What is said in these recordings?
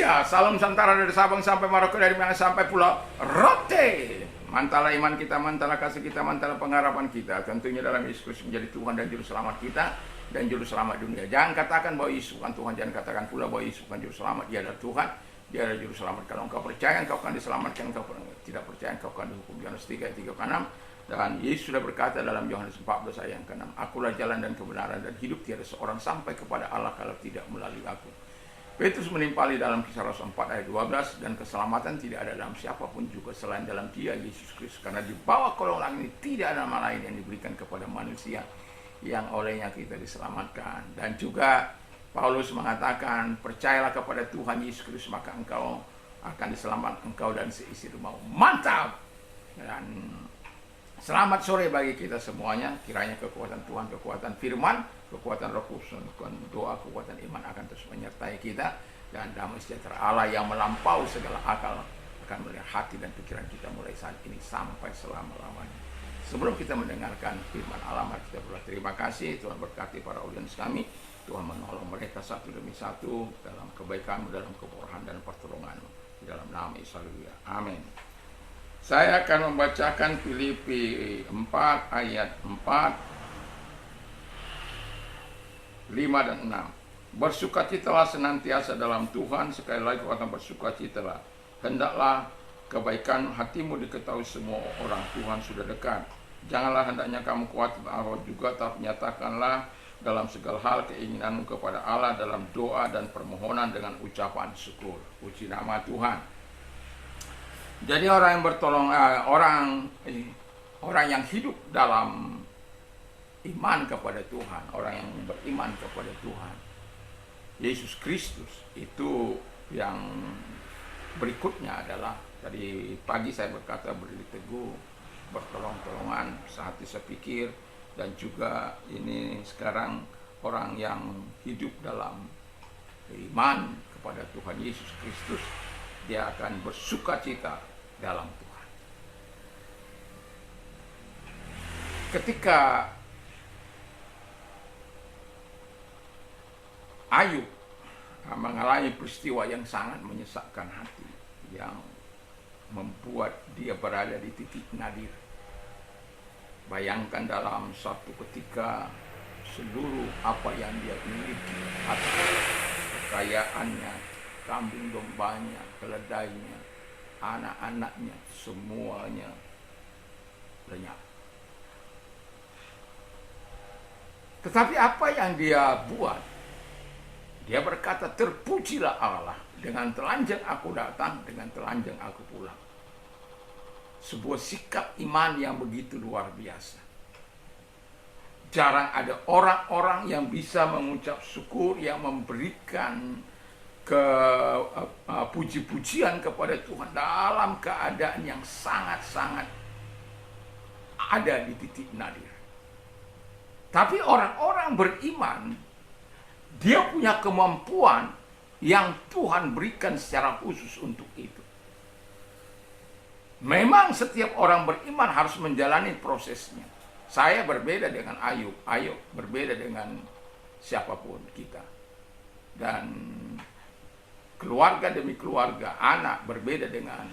Indonesia, salam Nusantara dari Sabang sampai Maroko, dari mana sampai Pulau Rote. Mantalah iman kita, mantalah kasih kita, mantalah pengharapan kita. Tentunya dalam Yesus Kristus menjadi Tuhan dan Juru Selamat kita dan Juru Selamat dunia. Jangan katakan bahwa Yesus bukan Tuhan, jangan katakan pula bahwa Yesus bukan Juru Selamat. Dia adalah Tuhan, Dia adalah Juru Selamat. Kalau engkau percaya, engkau akan diselamatkan. Engkau tidak percaya, engkau akan dihukum. Yohanes 3 ayat 3 ke 6. Dan Yesus sudah berkata dalam Yohanes 14 ayat yang ke-6, Akulah jalan dan kebenaran dan hidup, tiada seorang sampai kepada Allah kalau tidak melalui aku. Petrus menimpali dalam Kisah Rasul 4 ayat 12, dan keselamatan tidak ada dalam siapapun juga selain dalam Dia, Yesus Kristus. Karena di bawah kolong langit ini tidak ada nama lain yang diberikan kepada manusia yang olehnya kita diselamatkan. Dan juga Paulus mengatakan, percayalah kepada Tuhan Yesus Kristus, maka engkau akan diselamatkan, engkau dan seisi rumahmu. Mantap! Dan selamat sore bagi kita semuanya. Kiranya kekuatan Tuhan, kekuatan firman, kekuatan Roh Kudus, kekuatan doa, kekuatan iman akan terus menyertai kita, dan damai sejahtera Allah yang melampaui segala akal akan melihat hati dan pikiran kita mulai saat ini sampai selama-lamanya. Sebelum kita mendengarkan firman Allah, mari kita berdoa. Terima kasih Tuhan, berkati para audiens kami. Tuhan menolong mereka satu demi satu dalam kebaikan-Mu, dalam kemurahan dan pertolongan-Mu. Di dalam nama Yesus, haleluya. Amin. Saya akan membacakan Filipi 4 ayat 4, 5 dan 6. Bersukacitalah senantiasa dalam Tuhan. Sekali lagi katakan bersukacitalah. Hendaklah kebaikan hatimu diketahui semua orang, Tuhan sudah dekat. Janganlah hendaknya kamu khawatir Allah juga, tapi nyatakanlah dalam segala hal keinginanmu kepada Allah dalam doa dan permohonan dengan ucapan syukur. Puji nama Tuhan. Jadi orang yang bertolong, orang yang hidup dalam iman kepada Tuhan, orang yang beriman kepada Tuhan Yesus Kristus, itu yang berikutnya adalah, tadi pagi saya berkata berdiri teguh, bertolong-tolongan, sehati sepikir, dan juga ini sekarang orang yang hidup dalam iman kepada Tuhan Yesus Kristus, dia akan bersukacita dalam Tuhan. Ketika Ayub mengalami peristiwa yang sangat menyesakkan hati, yang membuat dia berada di titik nadir. Bayangkan dalam satu ketika seluruh apa yang dia miliki, kekayaannya, kambing dombanya, keledainya, anak-anaknya, semuanya lenyap. Tetapi apa yang dia buat? Dia berkata, terpujilah Allah, dengan telanjang aku datang, dengan telanjang aku pulang. Sebuah sikap iman yang begitu luar biasa. Jarang ada orang-orang yang bisa mengucap syukur, yang memberikan puji-pujian kepada Tuhan dalam keadaan yang sangat-sangat ada di titik nadir. Tapi orang-orang beriman, dia punya kemampuan yang Tuhan berikan secara khusus untuk itu. Memang setiap orang beriman harus menjalani prosesnya. Saya berbeda dengan Ayub, Ayub berbeda dengan siapapun kita. Dan keluarga demi keluarga, anak berbeda dengan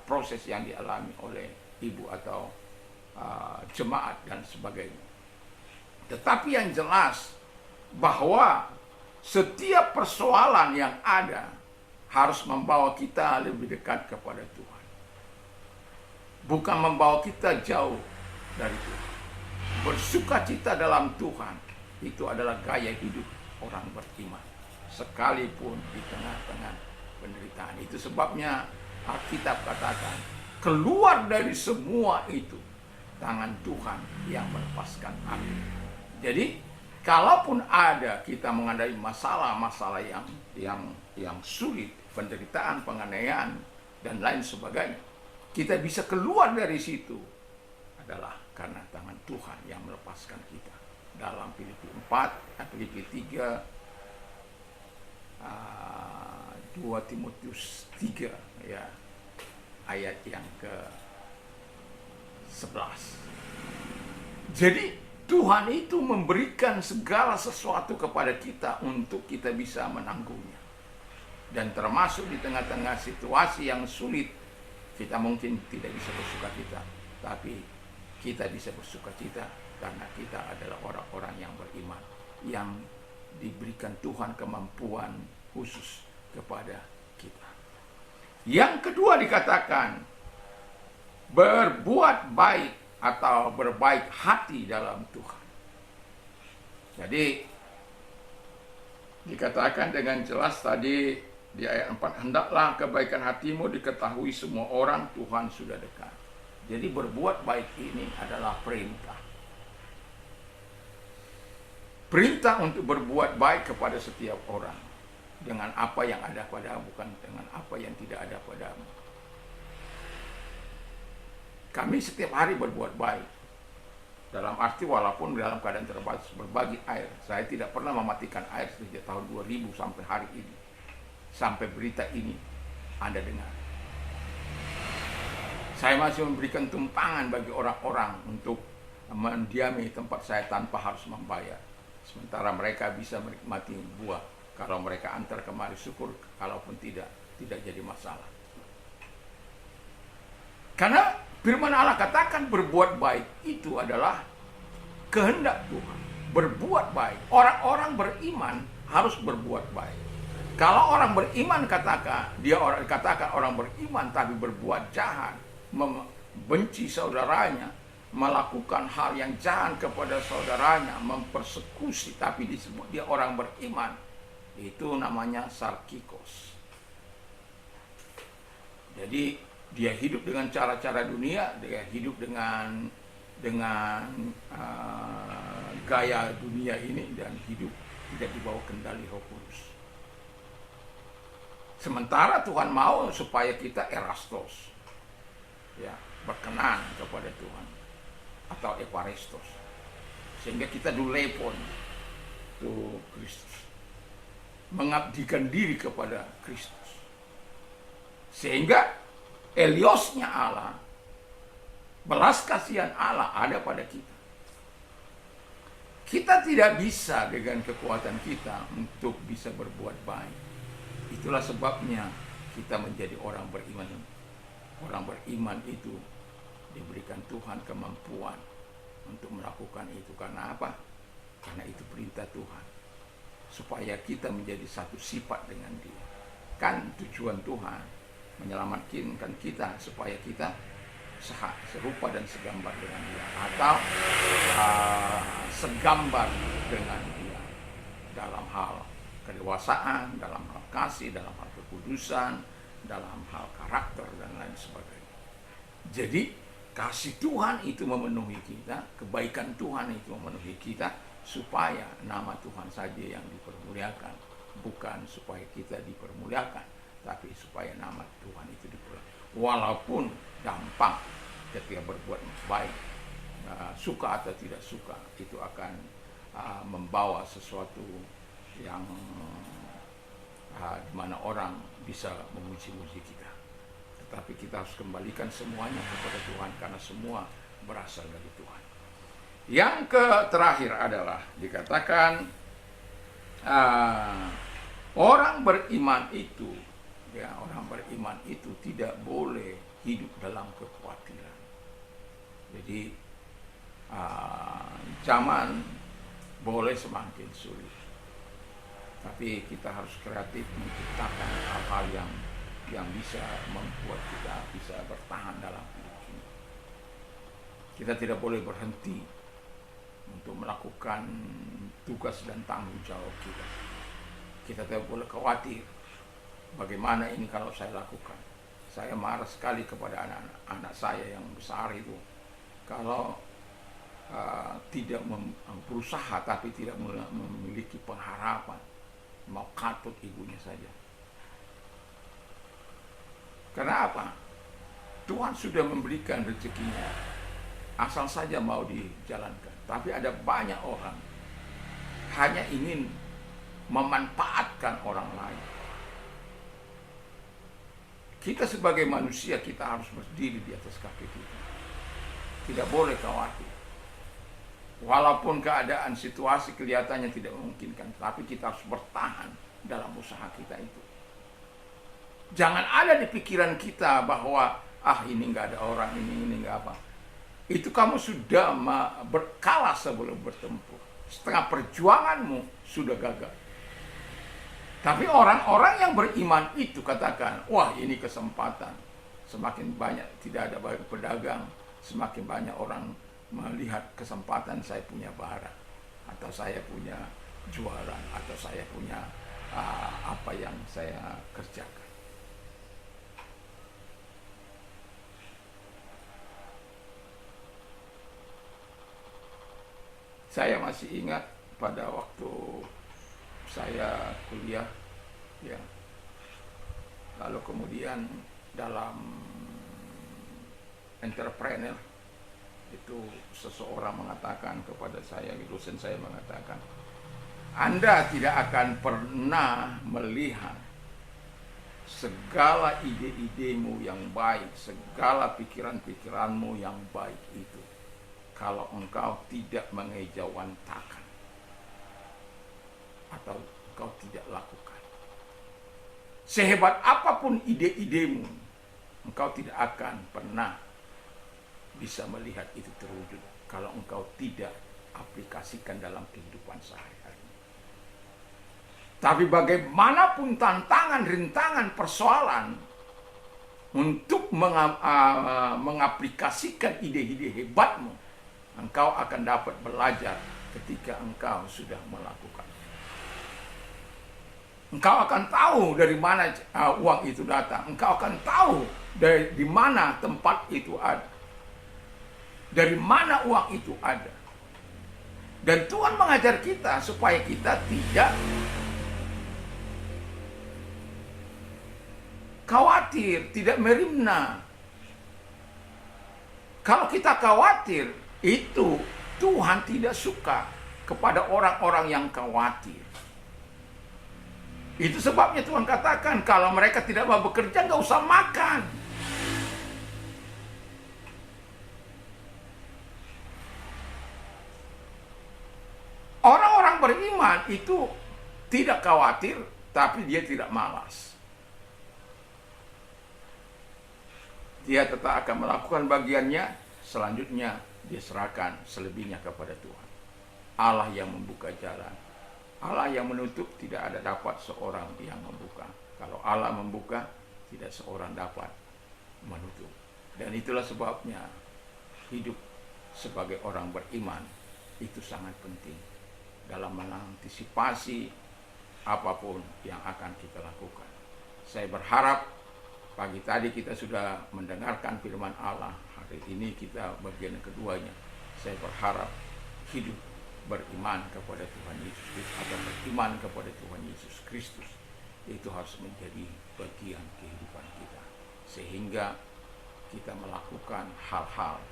proses yang dialami oleh ibu atau jemaat dan sebagainya. Tetapi yang jelas bahwa setiap persoalan yang ada harus membawa kita lebih dekat kepada Tuhan, bukan membawa kita jauh dari Tuhan. Bersukacita dalam Tuhan itu adalah gaya hidup orang beriman, sekalipun di tengah-tengah penderitaan. Itu sebabnya Alkitab katakan, keluar dari semua itu tangan Tuhan yang melepaskan aku. Jadi kalaupun ada kita menghadapi masalah-masalah yang sulit, penderitaan, penganiayaan, dan lain sebagainya, kita bisa keluar dari situ adalah karena tangan Tuhan yang melepaskan kita. Dalam Filipi 4, Filipi 3, 2 Timotius 3, ya, ayat yang ke-11. Jadi Tuhan itu memberikan segala sesuatu kepada kita untuk kita bisa menanggungnya. Dan termasuk di tengah-tengah situasi yang sulit, kita mungkin tidak bisa bersuka cita, tapi kita bisa bersuka cita karena kita adalah orang-orang yang beriman, yang diberikan Tuhan kemampuan khusus kepada kita. Yang kedua dikatakan berbuat baik atau berbaik hati dalam Tuhan. Jadi dikatakan dengan jelas tadi di ayat 4, hendaklah kebaikan hatimu diketahui semua orang, Tuhan sudah dekat. Jadi berbuat baik ini adalah perintah. Perintah untuk berbuat baik kepada setiap orang dengan apa yang ada padamu, bukan dengan apa yang tidak ada padamu. Kami setiap hari berbuat baik. Dalam arti walaupun dalam keadaan terbatas, berbagi air. Saya tidak pernah mematikan air sejak tahun 2000 sampai hari ini. Sampai berita ini Anda dengar. Saya masih memberikan tumpangan bagi orang-orang untuk mendiami tempat saya tanpa harus membayar. Sementara mereka bisa menikmati buah. Kalau mereka antar kemari syukur, kalaupun tidak jadi masalah. Karena firman Allah katakan berbuat baik itu adalah kehendak Tuhan. Berbuat baik. Orang-orang beriman harus berbuat baik. Kalau orang beriman katakan orang beriman tapi berbuat jahat, membenci saudaranya, melakukan hal yang jahat kepada saudaranya, mempersekusi tapi disebut dia orang beriman, itu namanya sarkikos. Jadi dia hidup dengan cara-cara dunia, dia hidup dengan gaya dunia ini dan hidup tidak dibawa kendali Roh Kudus. Sementara Tuhan mau supaya kita erastos, ya, berkenan kepada Tuhan, atau eparistos, sehingga kita dulepon to Kristus, mengabdikan diri kepada Kristus, sehingga eliosnya Allah, belas kasihan Allah ada pada kita. Kita tidak bisa dengan kekuatan kita untuk bisa berbuat baik. Itulah sebabnya kita menjadi orang beriman. Orang beriman itu diberikan Tuhan kemampuan untuk melakukan itu. Karena apa? Karena itu perintah Tuhan, supaya kita menjadi satu sifat dengan Dia. Kan tujuan Tuhan menyelamatkan kita supaya kita serupa dan segambar dengan Dia, atau segambar dengan Dia dalam hal kedewasaan, dalam hal kasih, dalam hal kekudusan, dalam hal karakter dan lain sebagainya. Jadi kasih Tuhan itu memenuhi kita, kebaikan Tuhan itu memenuhi kita, supaya nama Tuhan saja yang dipermuliakan, bukan supaya kita dipermuliakan, tapi supaya nama Tuhan itu dipermuliakan. Walaupun dampak ketika berbuat baik, suka atau tidak suka, itu akan membawa sesuatu yang di mana orang bisa memuji-muji kita. Tetapi kita harus kembalikan semuanya kepada Tuhan, karena semua berasal dari Tuhan. Yang terakhir adalah dikatakan orang beriman itu, ya, orang beriman itu tidak boleh hidup dalam kekhawatiran. Jadi zaman boleh semakin sulit, tapi kita harus kreatif menciptakan hal-hal yang bisa membuat kita bisa bertahan dalam hidup ini. Kita tidak boleh berhenti untuk melakukan tugas dan tanggung jawab kita. Kita tidak boleh khawatir, bagaimana ini kalau saya lakukan. Saya marah sekali kepada anak saya yang besar itu, kalau tidak berusaha tapi tidak memiliki pengharapan, mau katut ibunya saja. Karena apa? Tuhan sudah memberikan rezekinya, asal saja mau dijalankan. Tapi ada banyak orang hanya ingin memanfaatkan orang lain. Kita sebagai manusia, kita harus berdiri di atas kaki kita. Tidak boleh khawatir. Walaupun keadaan situasi kelihatannya tidak memungkinkan, tapi kita harus bertahan dalam usaha kita itu. Jangan ada di pikiran kita bahwa ini nggak ada orang, ini nggak apa. Itu kamu sudah berkalah sebelum bertempur. Setengah perjuanganmu sudah gagal. Tapi orang-orang yang beriman itu katakan, wah ini kesempatan. Semakin banyak tidak ada pedagang, semakin banyak orang melihat kesempatan saya punya barang, atau saya punya jualan, atau saya punya apa yang saya kerjakan. Saya masih ingat pada waktu saya kuliah, ya. Lalu kemudian dalam entrepreneur itu seseorang mengatakan kepada saya, dosen saya mengatakan, Anda tidak akan pernah melihat segala ide-idemu yang baik, segala pikiran-pikiranmu yang baik itu kalau engkau tidak mengejauhantakan atau engkau tidak lakukan. Sehebat apapun ide-idemu, engkau tidak akan pernah bisa melihat itu terwujud kalau engkau tidak aplikasikan dalam kehidupan sehari-hari. Tapi bagaimanapun tantangan, rintangan, persoalan untuk mengaplikasikan ide-ide hebatmu, engkau akan dapat belajar ketika engkau sudah melakukan. Engkau akan tahu dari mana uang itu datang. Engkau akan tahu dari mana tempat itu ada. Dari mana uang itu ada. Dan Tuhan mengajar kita supaya kita tidak khawatir, tidak merimna. Kalau kita khawatir, itu Tuhan tidak suka kepada orang-orang yang khawatir. Itu sebabnya Tuhan katakan, kalau mereka tidak mau bekerja, nggak usah makan. Orang-orang beriman itu tidak khawatir, tapi dia tidak malas. Dia tetap akan melakukan bagiannya, selanjutnya dia serahkan selebihnya kepada Tuhan. Allah yang membuka jalan. Allah yang menutup, tidak ada dapat seorang yang membuka. Kalau Allah membuka, tidak seorang dapat menutup. Dan itulah sebabnya hidup sebagai orang beriman itu sangat penting dalam mengantisipasi apapun yang akan kita lakukan. Saya berharap pagi tadi kita sudah mendengarkan firman Allah. Hari ini kita bagian keduanya. Saya berharap hidup beriman kepada Tuhan Yesus Kristus atau beriman kepada Tuhan Yesus Kristus itu harus menjadi bagian kehidupan kita, sehingga kita melakukan hal-hal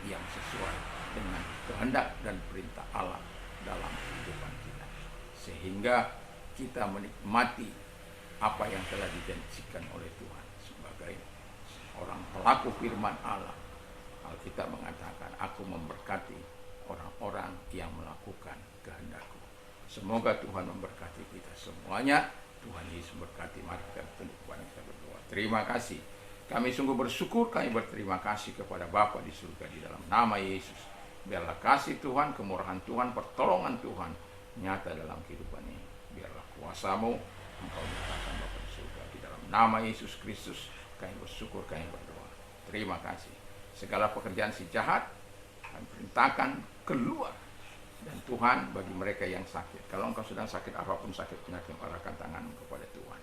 yang sesuai dengan kehendak dan perintah Allah dalam kehidupan kita, sehingga kita menikmati apa yang telah dijanjikan oleh Tuhan sebagai orang pelaku firman Allah. Alkitab mengatakan, aku memberkati orang-orang yang melakukan kehendak-Ku. Semoga Tuhan memberkati kita semuanya. Tuhan Yesus memberkati. Mari kita tunduk kepada kita berdoa. Terima kasih. Kami sungguh bersyukur, kami berterima kasih kepada Bapa di surga di dalam nama Yesus. Biarlah kasih Tuhan, kemurahan Tuhan, pertolongan Tuhan nyata dalam kehidupan ini. Biarlah kuasa-Mu Engkau nyatakan Bapa di surga. Di dalam nama Yesus Kristus kami bersyukur, kami berdoa. Terima kasih. Segala pekerjaan si jahat kami perintahkan keluar. Dan Tuhan, bagi mereka yang sakit, kalau engkau sedang sakit apapun sakit penyakit, arahkan tanganmu kepada Tuhan.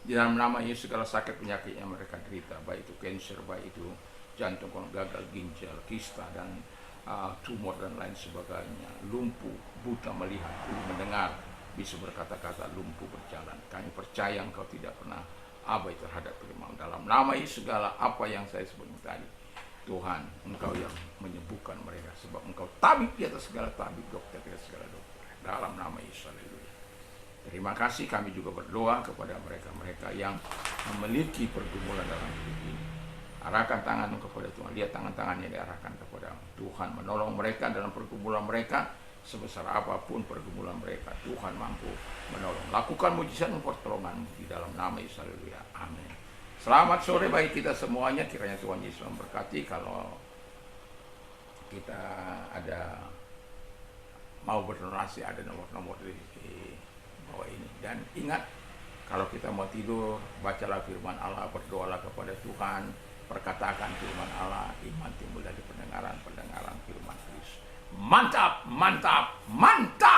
Di dalam nama Yesus, segala sakit penyakit yang mereka derita, baik itu kanker, baik itu jantung, gagal ginjal, kista, dan tumor dan lain sebagainya, lumpuh, buta melihat, tuli mendengar, bisa berkata-kata, lumpuh berjalan. Kami percaya engkau tidak pernah abai terhadap firman. Dalam nama Yesus, segala apa yang saya sebut tadi, Tuhan, engkau yang menyembuhkan mereka, sebab engkau tabib di atas segala tabib, dokter di atas segala dokter. Dalam nama Yesus, haleluya. Terima kasih. Kami juga berdoa kepada mereka-mereka yang memiliki pergumulan dalam hidup ini. Arahkan tanganmu kepada Tuhan. Lihat tangan-tangannya diarahkan kepada Tuhan, menolong mereka dalam pergumulan mereka, sebesar apapun pergumulan mereka, Tuhan mampu menolong. Lakukan mujizat pertolongan di dalam nama Yesus. Haleluya. Amin. Selamat sore bagi kita semuanya. Kiranya Tuhan Yesus memberkati. Kalau kita ada mau berdonasi, ada nomor-nomor di bawah ini. Dan ingat, kalau kita mau tidur, bacalah firman Allah, berdoalah kepada Tuhan, perkatakan firman Allah, iman timbul dari pendengaran firman Kristus. Mantap, mantap, mantap.